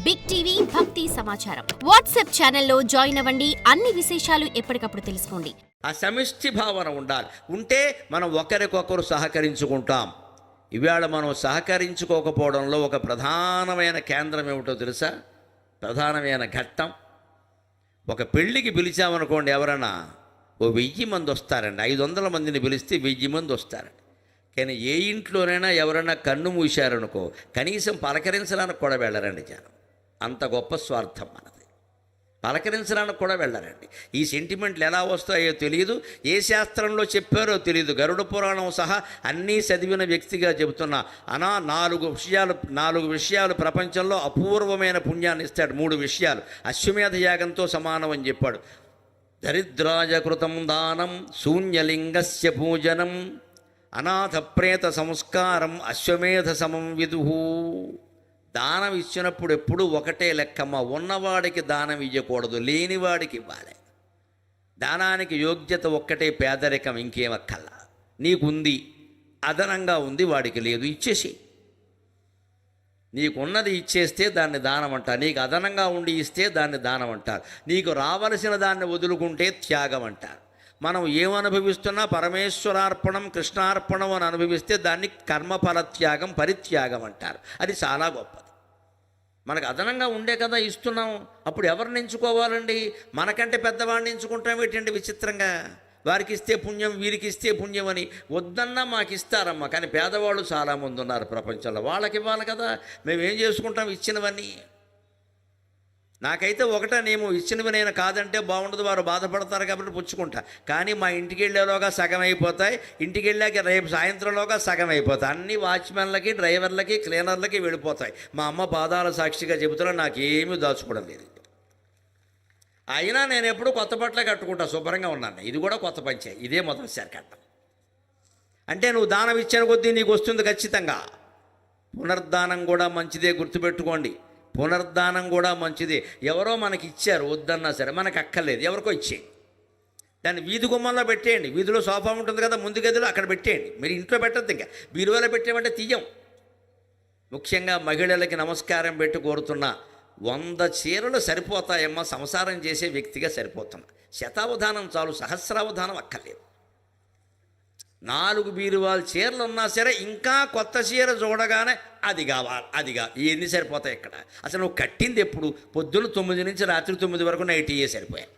Big TV భక్తి సమాచారం WhatsApp ఛానల్లో జాయిన్ అవ్వండి. అన్ని విశేషాలు ఎప్పటికప్పుడు తెలుసుకోండి. ఆ సమిష్టి భావన ఉండాలి. ఉంటే మనం ఒకరికొకరు సహకరించుకుంటాం. ఇవాళ మనం సహకరించుకోకపోవడంలో ఒక ప్రధానమైన కేంద్రం ఏమిటో తెలుసా? ప్రధానమైన ఘట్టం. ఒక పెళ్ళికి పిలిచామనుకోండి, ఎవరన్నా 1000 మంది వస్తారండి. 500 మందిని పిలిస్తే 1000 మంది వస్తారండి. కానీ ఏ ఇంట్లోనైనా ఎవరైనా కన్ను మూశారనుకో, కనీసం పలకరించడానికి కూడా వెళ్ళరండి జనం. అంత గొప్ప స్వార్థం మనది. పలకరించడానికి కూడా వెళ్ళరండి. ఈ సెంటిమెంట్లు ఎలా వస్తాయో తెలియదు, ఏ శాస్త్రంలో చెప్పారో తెలియదు. గరుడ పురాణం సహా అన్నీ చదివిన వ్యక్తిగా చెబుతున్నా. 4 విషయాలు ప్రపంచంలో అపూర్వమైన పుణ్యాన్ని ఇస్తాడు. 3 విషయాలు అశ్వమేధ యాగంతో సమానం అని చెప్పాడు. దరిద్రాయ కృతం దానం, శూన్యలింగస్య పూజనం, అనాథ ప్రేత సంస్కారం, అశ్వమేధ సమం విదుహు. దానం ఇచ్చినప్పుడు ఎప్పుడూ ఒకటే లెక్కమ్మ. ఉన్నవాడికి దానం ఇవ్వకూడదు, లేనివాడికి ఇవ్వాలి. దానానికి యోగ్యత ఒక్కటే, పేదరికం, ఇంకేమక్కల్లా. నీకుంది, అదనంగా ఉంది, వాడికి లేదు, ఇచ్చేసి. నీకున్నది ఇచ్చేస్తే దాన్ని దానం అంటారు. నీకు అదనంగా ఉండి ఇస్తే దాన్ని దానం అంటారు. నీకు రావలసిన దాన్ని వదులుకుంటే త్యాగం అంటారు. మనం ఏమనుభవిస్తున్నా పరమేశ్వరార్పణం, కృష్ణార్పణం అని అనుభవిస్తే దాన్ని కర్మఫల త్యాగం, పరిత్యాగం అంటారు. అది చాలా గొప్పది. మనకు అదనంగా ఉండే కదా ఇస్తున్నాం. అప్పుడు ఎవరిని ఎంచుకోవాలండి? మనకంటే పెద్దవాడిని ఎంచుకుంటాం ఏంటండి విచిత్రంగా? వారికి ఇస్తే పుణ్యం, వీరికి ఇస్తే పుణ్యం అని. వద్దన్నా మాకు ఇస్తారమ్మా. కానీ పేదవాళ్ళు చాలామంది ఉన్నారు ప్రపంచంలో, వాళ్ళకి ఇవ్వాలి కదా. మేము ఏం చేసుకుంటాం ఇచ్చినవన్నీ? నాకైతే ఒకటే నియమం, ఇచ్చినవి నేను కాదంటే బాగుండదు, వారు బాధపడతారు కాబట్టి పుచ్చుకుంటా. కానీ మా ఇంటికి వెళ్ళేలోగా సగం అయిపోతాయి, ఇంటికి వెళ్ళాక రేపు సాయంత్రంలోగా సగం అయిపోతాయి. అన్ని వాచ్మెన్లకి, డ్రైవర్లకి, క్లీనర్లకి వెళ్ళిపోతాయి. మా అమ్మ పాదాల సాక్షిగా చెబుతున్నా, నాకేమీ దాచుకోవడం లేదు. అయినా నేను ఎప్పుడు కొత్త బట్టలే కట్టుకుంటా, శుభ్రంగా ఉన్నాను. ఇది కూడా కొత్త పంచే, ఇదే మొదటిసారి కట్టం. అంటే నువ్వు దానం ఇచ్చిన కొద్దీ నీకు వస్తుంది ఖచ్చితంగా. పునర్దానం కూడా మంచిదే, గుర్తుపెట్టుకోండి. పునర్దానం కూడా మంచిదే. ఎవరో మనకి ఇచ్చారు, వద్దన్నా సరే మనకు అక్కర్లేదు, ఎవరికో ఇచ్చేయండి. దాన్ని వీధి గుమ్మంలో పెట్టేయండి. వీధిలో సోఫా ఉంటుంది కదా, ముందు గదిలో అక్కడ పెట్టేయండి. మీరు ఇంట్లో పెట్టద్దు. ఇంకా బీరువాలో పెట్టేమంటే తీయం. ముఖ్యంగా మహిళలకి నమస్కారం పెట్టి కోరుతున్నా, 100 చీరలు సరిపోతాయమ్మా. సంసారం చేసే వ్యక్తిగా సరిపోతున్నా. శతావధానం చాలు, సహస్రావధానం అక్కర్లేదు. 4 బీరువాల చీరలు ఉన్నా సరే ఇంకా కొత్త చీర చూడగానే అది కావాలి, అదిగా. ఇవన్నీ సరిపోతాయి ఇక్కడ. అసలు నువ్వు కట్టింది ఎప్పుడు? పొద్దున్న 9 నుంచి రాత్రి 9 వరకు నైటీయే సరిపోయాయి.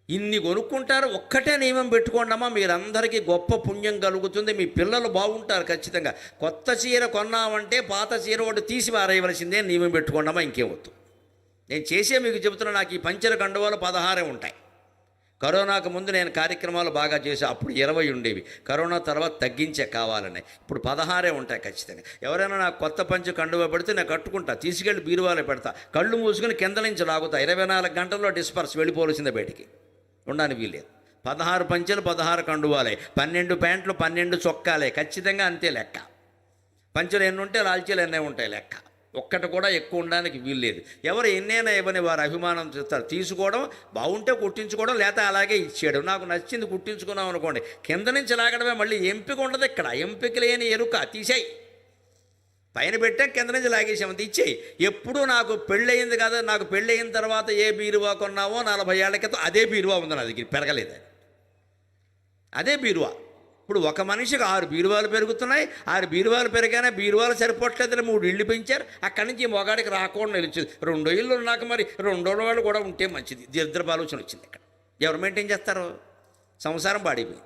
ఇన్ని కొనుక్కుంటారు. ఒక్కటే నియమం పెట్టుకోండమ్మా, మీరందరికీ గొప్ప పుణ్యం కలుగుతుంది. మీ పిల్లలు బాగుంటారు ఖచ్చితంగా. కొత్త చీర కొన్నామంటే పాత చీర ఒకటి తీసి పారేయవలసిందే నియమం పెట్టుకోండమ్మా, ఇంకేవద్దు. నేను చేసే మీకు చెబుతున్నా, నాకు ఈ పంచెల కండువాలు 16 ఉంటాయి. కరోనాకు ముందు నేను కార్యక్రమాలు బాగా చేసా. అప్పుడు 20 ఉండేవి. కరోనా తర్వాత తగ్గించే కావాలని. ఇప్పుడు 16 ఉంటాయి ఖచ్చితంగా. ఎవరైనా నాకు కొత్త పంచె కండువా పెడితే నేను కట్టుకుంటా, తీసుకెళ్ళి బీరువాలో పెడతా. కళ్ళు మూసుకొని కింద నుంచి లాగుతా. 24 గంటల్లో డిస్పర్స్ వెళ్ళిపోవలసిందే, బయటికి ఉండడానికి వీలేదు. 16 పంచెలు, 16 కండువాలే, 12 ప్యాంట్లు, 12 చొక్కాలే, ఖచ్చితంగా అంతే లెక్క. పంచెలు ఎన్ని ఉంటే లాల్చీలు ఎన్నే ఉంటాయి లెక్క. ఒక్కటి కూడా ఎక్కువ ఉండడానికి వీల్లేదు. ఎవరు ఎన్నైనా ఇవ్వని వారు అభిమానం చేస్తారు. తీసుకోవడం బాగుంటే కుట్టించుకోవడం, లేకపోతే అలాగే ఇచ్చేయడం. నాకు నచ్చింది కుట్టించుకున్నాం అనుకోండి, కింద నుంచి లాగడమే. మళ్ళీ ఎంపిక ఉండదు ఇక్కడ. ఎంపిక లేని ఎరుక, తీసేయి. పైన పెట్టా, కింద నుంచి లాగేసామంత, ఇచ్చేయి. ఎప్పుడు నాకు పెళ్ళయింది కదా, నాకు పెళ్ళయిన తర్వాత ఏ బీరువా కొన్నావో 40 ఏళ్ల క్రితం అదే బీరువా ఉంది నా దగ్గర, పెరగలేదు. అదే బీరువా. ఇప్పుడు ఒక మనిషికి 6 బీరువాలు పెరుగుతున్నాయి. 6 బీరువాలు పెరిగానే బీరువాలు సరిపోవట్లేదని 3 ఇళ్ళు పెంచారు. అక్కడి నుంచి ఈ మొగాడికి రాకుండా నిలిచింది. 2 ఇళ్ళు ఉన్నాక మరి 2వ వాళ్ళు కూడా ఉంటే మంచిది. దీర్ఘ ఆలోచన వచ్చింది ఇక్కడ. ఎవరు మెయింటైన్ చేస్తారు? సంసారం పాడైపోయింది.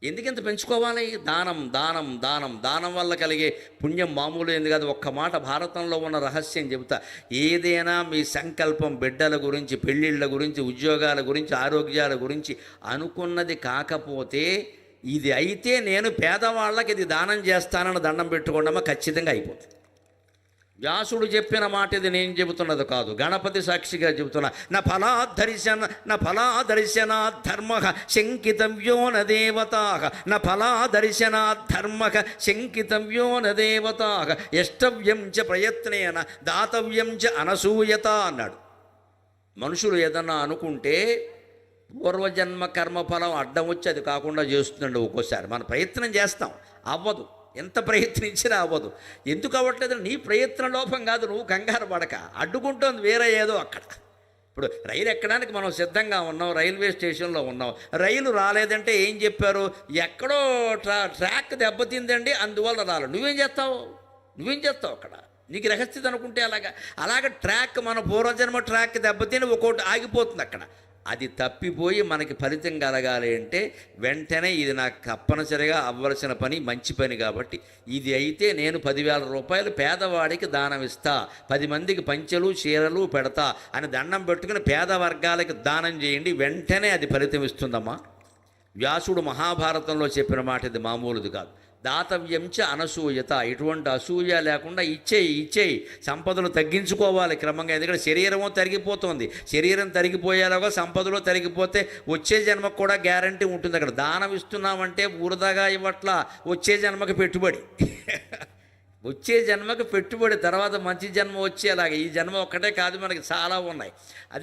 ఎందుకింత పెంచుకోవాలి? దానం, దానం, దానం. దానం వల్ల కలిగే పుణ్యం మామూలు ఏంది కాదు. ఒక్క మాట భారతంలో ఉన్న రహస్యం చెబుతా. ఏదైనా మీ సంకల్పం బిడ్డల గురించి, పెళ్ళిళ్ళ గురించి, ఉద్యోగాల గురించి, ఆరోగ్యాల గురించి అనుకున్నది కాకపోతే, ఇది అయితే నేను పేదవాళ్ళకి ఇది దానం చేస్తానని దండం పెట్టుకోండమ్మా, ఖచ్చితంగా అయిపోతుంది. వ్యాసుడు చెప్పిన మాట ఇది నేను చెబుతున్నది కాదు, గణపతి సాక్షిగా చెబుతున్నా. నా ఫలాదర్శన ధర్మ శంకితవ్యో న దేవతా, నా ఫలాదర్శన ధర్మ శంకితవ్యో న దేవతా, యష్టవ్యం చ ప్రయత్నేన దాతవ్యం చ అనసూయత అన్నాడు. మనుషులు ఏదన్నా అనుకుంటే పూర్వజన్మ కర్మఫలం అడ్డం వచ్చి అది కాకుండా చేస్తుందండి. ఒక్కోసారి మనం ప్రయత్నం చేస్తాం, అవ్వదు. ఎంత ప్రయత్నించినా అవ్వదు. ఎందుకు అవ్వట్లేదు? నీ ప్రయత్న లోపం కాదు, నువ్వు కంగారు పడక. అడ్డుకుంటోంది వేరే ఏదో అక్కడ. ఇప్పుడు రైలు ఎక్కడానికి మనం సిద్ధంగా ఉన్నాం, రైల్వే స్టేషన్లో ఉన్నాం, రైలు రాలేదంటే ఏం చెప్పారు? ఎక్కడో ట్రాక్ దెబ్బతిందండి, అందువల్ల రాలేదు. నువ్వేం చేస్తావు అక్కడ? నీకు రహస్యత అనుకుంటే అలాగ ట్రాక్, మన పూర్వజన్మ ట్రాక్ దెబ్బతిని ఒక్కోటి ఆగిపోతుంది అక్కడ. అది తప్పిపోయి మనకి ఫలితం కలగాలి అంటే వెంటనే ఇది నాకు తప్పనిసరిగా అవ్వలసిన పని, మంచి పని కాబట్టి ఇది అయితే నేను 10,000 రూపాయలు పేదవాడికి దానం ఇస్తా, 10 మందికి పంచెలు చీరలు పెడతా అని దండం పెట్టుకుని పేద వర్గాలకి దానం చేయండి, వెంటనే అది ఫలితం ఇస్తుందమ్మా. వ్యాసుడు మహాభారతంలో చెప్పిన మాట ఇది మామూలుది కాదు. దాతవ్యంచ అనసూయత, ఎటువంటి అసూయ లేకుండా ఇచ్చేయి. సంపదలు తగ్గించుకోవాలి క్రమంగా, ఎందుకంటే శరీరమో తరిగిపోతుంది. శరీరం తరిగిపోయేలాగా సంపదలో తరిగిపోతే వచ్చే జన్మకు కూడా గ్యారంటీ ఉంటుంది. అక్కడ దానం ఇస్తున్నామంటే వృధాగా ఇవ్వట్లా, వచ్చే జన్మకి పెట్టుబడి. వచ్చే జన్మకి పెట్టుబడి, తర్వాత మంచి జన్మ వచ్చేలాగా. ఈ జన్మ ఒక్కటే కాదు, మనకి చాలా ఉన్నాయి.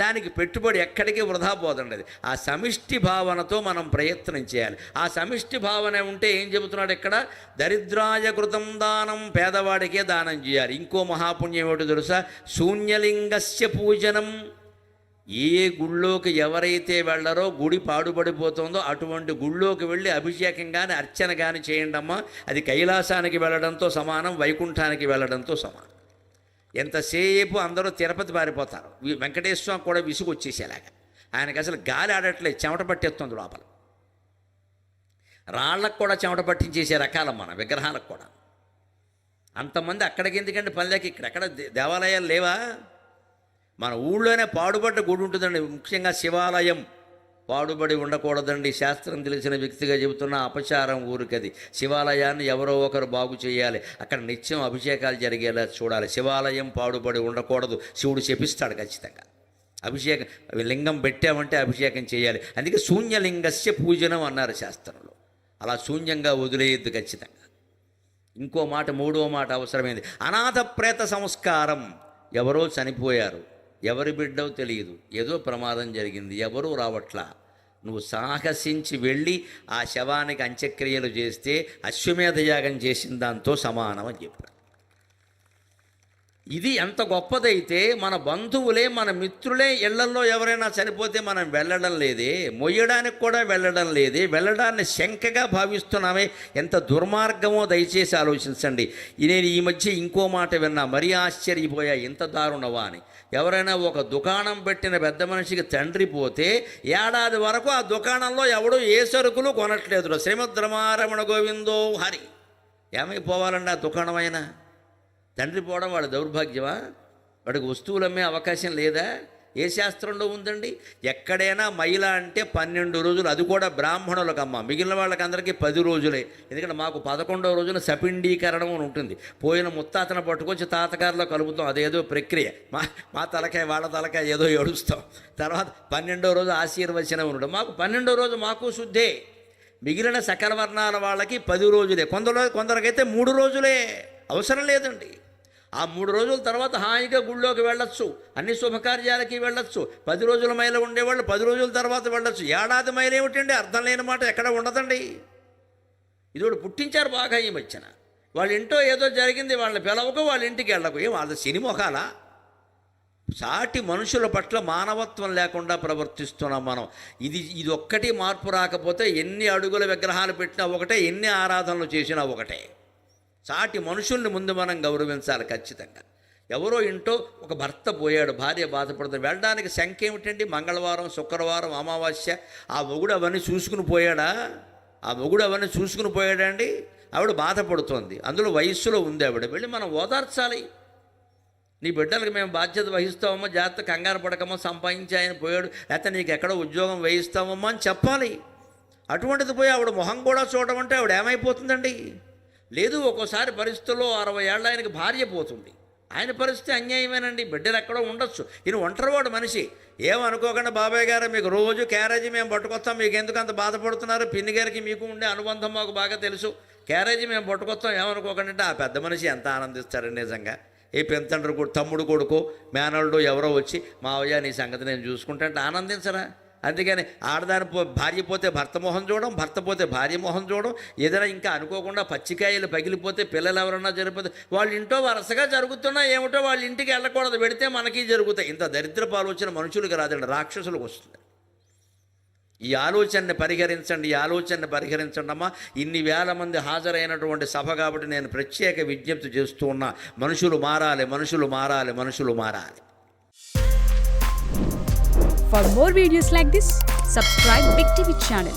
దానికి పెట్టుబడి ఎక్కడికి వృధా పోదండి. ఆ సమిష్టి భావనతో మనం ప్రయత్నం చేయాలి. ఆ సమిష్టి భావన ఉంటే ఏం చెబుతున్నాడు ఇక్కడ? దరిద్రాయ కృతం దానం, పేదవాడికే దానం చేయాలి. ఇంకో మహాపుణ్యం ఏమిటో తెలుసా? శూన్యలింగస్య పూజనం. ఏ గుళ్ళోకి ఎవరైతే వెళ్ళరో, గుడి పాడుపడిపోతుందో అటువంటి గుళ్ళోకి వెళ్ళి అభిషేకం కానీ అర్చన కానీ చేయండి అమ్మా. అది కైలాసానికి వెళ్ళడంతో సమానం, వైకుంఠానికి వెళ్ళడంతో సమానం. ఎంతసేపు అందరూ తిరుపతి పారిపోతారు, వెంకటేశ్వరం కూడా విసుగు వచ్చేసేలాగా. ఆయనకి అసలు గాలి ఆడట్లేదు, చెమట పట్టేస్తుంది లోపల. రాళ్లకు కూడా చెమట పట్టించేసే రకాలం మన విగ్రహాలకు కూడా. అంతమంది అక్కడికి ఎందుకంటే పల్లెకి, ఇక్కడెక్కడ దేవాలయాలు లేవా? మన ఊళ్ళోనే పాడుబడ్డ గుడి ఉంటుందండి, ముఖ్యంగా శివాలయం. పాడుబడి ఉండకూడదండి, శాస్త్రం తెలిసిన వ్యక్తిగా చెబుతున్న అపచారం ఊరికది. శివాలయాన్ని ఎవరో ఒకరు బాగు చేయాలి, అక్కడ నిత్యం అభిషేకాలు జరిగేలా చూడాలి. శివాలయం పాడుబడి ఉండకూడదు, శివుడు శపిస్తాడు ఖచ్చితంగా. అభిషేకం, లింగం పెట్టామంటే అభిషేకం చేయాలి. అందుకే శూన్యలింగస్య పూజనం అన్నారు శాస్త్రంలో. అలా శూన్యంగా వదిలేయద్దు ఖచ్చితంగా. ఇంకో మాట, మూడో మాట అవసరమైంది. అనాథ ప్రేత సంస్కారం. ఎవరో చనిపోయారు, ఎవరి బిడ్డో తెలియదు, ఏదో ప్రమాదం జరిగింది, ఎవరూ రావట్లా, నువ్వు సాహసించి వెళ్ళి ఆ శవానికి అంత్యక్రియలు చేస్తే అశ్వమేధ యాగం చేసిన దాంతో సమానం అని చెప్పారు. ఇది ఎంత గొప్పదైతే మన బంధువులే, మన మిత్రులే ఇళ్లల్లో ఎవరైనా చనిపోతే మనం వెళ్ళడం లేదే, మొయ్యడానికి కూడా వెళ్ళడం లేదే, వెళ్ళడాన్ని శంకగా భావిస్తున్నామే. ఎంత దుర్మార్గమో దయచేసి ఆలోచించండి. నేను ఈ మధ్య ఇంకో మాట విన్నా, మరీ ఆశ్చర్యపోయా, ఇంత దారుణవా అని. ఎవరైనా ఒక దుకాణం పెట్టిన పెద్ద మనిషికి తండ్రి పోతే ఏడాది వరకు ఆ దుకాణంలో ఎవడో ఏ సరుకులు కొనట్లేదు. శ్రీమద్ రమారమణ గోవిందో హరి. ఏమైపోవాలండి ఆ దుకాణం అయినా? తండ్రి పోవడం వాడు దౌర్భాగ్యమా? వాడికి వస్తువులు అమ్మే అవకాశం లేదా? ఏ శాస్త్రంలో ఉందండి? ఎక్కడైనా మైల అంటే 12 రోజులు, అది కూడా బ్రాహ్మణులకు అమ్మ, మిగిలిన వాళ్ళకి అందరికీ 10 రోజులే. ఎందుకంటే మాకు 11వ రోజున సపిండీకరణం అని ఉంటుంది. పోయిన ముత్తాతను పట్టుకొచ్చి తాతగారిలో కలుపుతాం, అదేదో ప్రక్రియ. మా తలకాయ వాళ్ళ తలకాయ ఏదో ఏడుస్తాం. తర్వాత 12వ రోజు ఆశీర్వచనం ఉండడం. మాకు 12వ రోజు మాకు శుద్ధే. మిగిలిన సకల వర్ణాల వాళ్ళకి 10 రోజులే, కొందరికైతే 3 రోజులే. అవసరం లేదండి. ఆ 3 రోజుల తర్వాత హాయిగా గుళ్ళోకి వెళ్ళొచ్చు, అన్ని శుభకార్యాలకి వెళ్ళొచ్చు. 10 రోజుల మైల ఉండేవాళ్ళు 10 రోజుల తర్వాత వెళ్ళొచ్చు. ఏడాది మైలు ఏమిటండి? అర్థం లేని మాట ఎక్కడ ఉండదండి. ఇది కూడా పుట్టించారు బాగా ఈ మధ్యన. వాళ్ళ ఇంట్లో ఏదో జరిగింది, వాళ్ళని పిలవకు, వాళ్ళ ఇంటికి వెళ్ళకు. ఏం వాళ్ళ సినిమొహాలా? సాటి మనుషుల పట్ల మానవత్వం లేకుండా ప్రవర్తిస్తున్నాం మనం. ఇది ఒక్కటి మార్పు రాకపోతే ఎన్ని అడుగుల విగ్రహాలు పెట్టినా ఒకటే, ఎన్ని ఆరాధనలు చేసినా ఒకటే. సాటి మనుషుల్ని ముందు మనం గౌరవించాలి ఖచ్చితంగా. ఎవరో ఇంట్లో ఒక భర్త పోయాడు, భార్య బాధపడుతుంది, వెళ్ళడానికి శంక ఏమిటండి? మంగళవారం, శుక్రవారం, అమావాస్య. ఆ మొగుడు అవన్నీ చూసుకుని పోయాడా అండి? ఆవిడ బాధపడుతోంది, అందులో వయస్సులో ఉంది ఆవిడ. వెళ్ళి మనం ఓదార్చాలి. నీ బిడ్డలకు మేము బాధ్యత వహిస్తామమ్మా, జాగ్రత్త, కంగారు పడకమ్మా, సంపాదించి ఆయన పోయాడు, లేకపోతే నీకు ఎక్కడో ఉద్యోగం వేయిస్తామమ్మా అని చెప్పాలి. అటువంటిది పోయి ఆవిడ మొహం కూడా చూడమంటే ఆవిడ ఏమైపోతుందండి? లేదు, ఒక్కోసారి పరిస్థితుల్లో 60 ఏళ్ళ ఆయనకి భార్య పోతుంది, ఆయన పరిస్థితి అన్యాయమేనండి. బిడ్డలు ఎక్కడో ఉండొచ్చు. ఈయన ఒంటరివాడు మనిషి. ఏమనుకోకుండా, బాబాయ్ గారు మీకు రోజు క్యారేజీ మేము పట్టుకొస్తాం, మీకు ఎందుకు అంత బాధపడుతున్నారు? పిన్ని గారికి మీకు ఉండే అనుబంధం మాకు బాగా తెలుసు, క్యారేజీ మేము పట్టుకొస్తాం, ఏమనుకోకండి అంటే ఆ పెద్ద మనిషి ఎంత ఆనందిస్తారండి నిజంగా. ఏ పెంతండ్రు తమ్ముడు కొడుకు మేనల్డు ఎవరో వచ్చి, మావయ్య నీ సంగతి నేను చూసుకుంటా అంటే ఆనందించరా? అందుకని ఆడదాని భార్య పోతే భర్త మొహం చూడడం, భర్త పోతే భార్య మొహం చూడడం, ఏదైనా ఇంకా అనుకోకుండా పచ్చికాయలు పగిలిపోతే పిల్లలు ఎవరన్నా జరిగిపోతే వాళ్ళ ఇంట్లో వరుసగా జరుగుతున్నా ఏమిటో వాళ్ళ ఇంటికి వెళ్ళకూడదు, పెడితే మనకి జరుగుతాయి. ఇంత దరిద్రపు ఆలోచన మనుషులకు రాదండి, రాక్షసులకు వస్తుంది. ఈ ఆలోచనని పరిహరించండి అమ్మా. ఇన్ని వేల మంది హాజరైనటువంటి సభ కాబట్టి నేను ప్రత్యేక విజ్ఞప్తి చేస్తూ ఉన్నా, మనుషులు మారాలి. For more videos like this, subscribe Big TV channel.